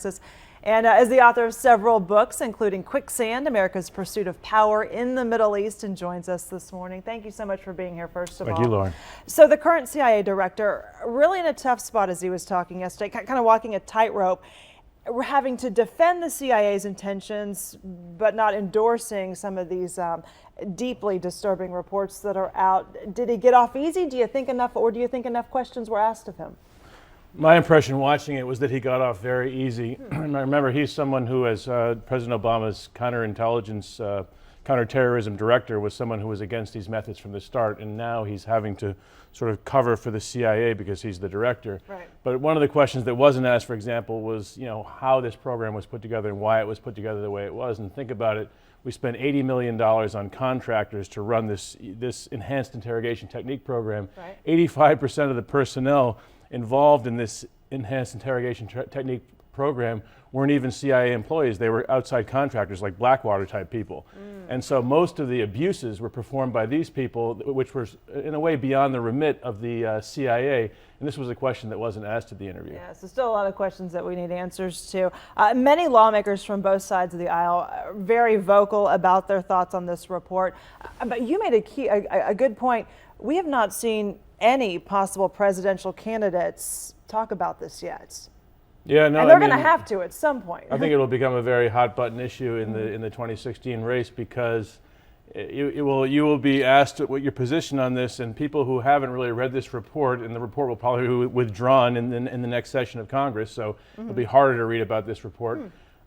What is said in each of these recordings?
And is the author of several books, including Quicksand, America's Pursuit of Power in the Middle East, and joins us this morning. Thank you so much for being here, first of all. Thank you, Lauren. So the current CIA director, really in a tough spot, as he was talking yesterday, kind of walking a tightrope. We're having to defend the CIA's intentions, but not endorsing some of these deeply disturbing reports that are out. Did he get off easy? Do you think enough questions were asked of him? My impression watching it was that he got off very easy. I remember he's someone who, as President Obama's counterintelligence, counterterrorism director, was someone who was against these methods from the start, and now he's having to sort of cover for the CIA because he's the director. Right. But one of the questions that wasn't asked, for example, was how this program was put together and why it was put together the way it was. And think about it, we spent $80 million on contractors to run this enhanced interrogation technique program. Right. 85% of the personnel involved in this enhanced interrogation technique program weren't even CIA employees. They were outside contractors, like Blackwater type people. And so most of the abuses were performed by these people, which were in a way beyond the remit of the CIA. And this was a question that wasn't asked at the interview. Yeah, so still a lot of questions that we need answers to. Many lawmakers from both sides of the aisle are very vocal about their thoughts on this report. But you made a good point. We have not seen any possible presidential candidates talk about this yet. Yeah, no, and they're going to have to at some point. I think it'll become a very hot button issue in the 2016 race, because you will be asked what your position on this, and people who haven't really read this report, and the report will probably be withdrawn in the next session of Congress, so it'll be harder to read about this report.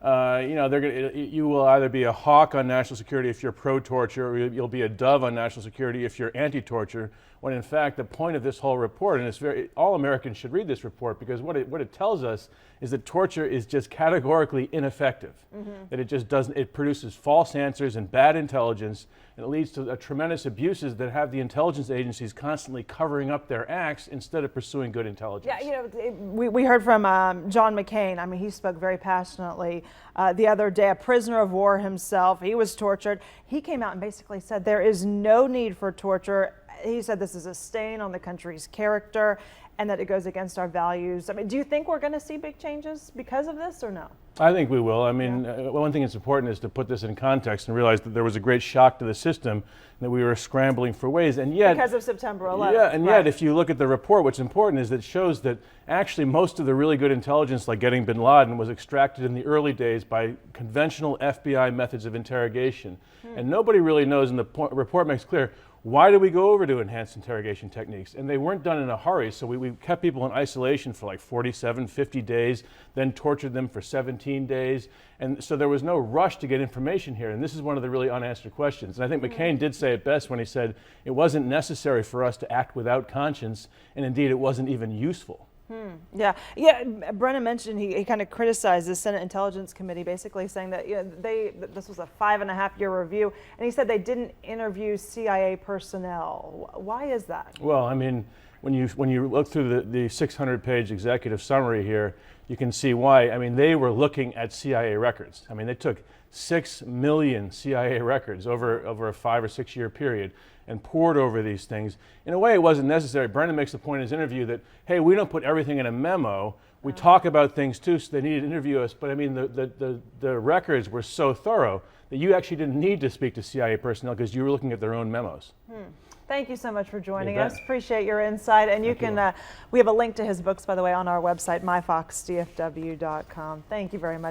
You will either be a hawk on national security if you're pro-torture, or you'll be a dove on national security if you're anti-torture, when in fact the point of this whole report, and all Americans should read this report, because what it tells us is that torture is just categorically ineffective, that it produces false answers and bad intelligence, and it leads to tremendous abuses that have the intelligence agencies constantly covering up their acts instead of pursuing good intelligence. Yeah, we heard from John McCain. I mean, he spoke very passionately the other day, a prisoner of war himself. He was tortured. He came out and basically said there is no need for torture. He said this is a stain on the country's character and that it goes against our values. I mean, do you think we're going to see big changes because of this, or no? I think we will. I mean, one thing that's important is to put this in context and realize that there was a great shock to the system, and that we were scrambling for ways, and yet because of September 11th. Yeah, and yet if you look at the report, what's important is that it shows that actually most of the really good intelligence, like getting bin Laden, was extracted in the early days by conventional FBI methods of interrogation. And nobody really knows, and the report makes clear, why do we go over to enhanced interrogation techniques? And they weren't done in a hurry, so we kept people in isolation for like 47, 50 days, then tortured them for 17 days. And so there was no rush to get information here, and this is one of the really unanswered questions. And I think McCain did say it best when he said it wasn't necessary for us to act without conscience, and indeed it wasn't even useful. Yeah. Brennan mentioned he kind of criticized the Senate Intelligence Committee, basically saying that this was a 5.5-year review, and he said they didn't interview CIA personnel. Why is that? Well, I mean, when you look through the 600-page executive summary here, you can see why. I mean, they were looking at CIA records. I mean, they took 6 million CIA records over a 5 or 6 year period and poured over these things. In a way, it wasn't necessary. Brennan makes the point in his interview that, hey, we don't put everything in a memo. We talk about things too, so they needed to interview us. But I mean, the records were so thorough that you actually didn't need to speak to CIA personnel because you were looking at their own memos. Thank you so much for joining us. Appreciate your insight. And we have a link to his books, by the way, on our website, myfoxdfw.com. Thank you very much.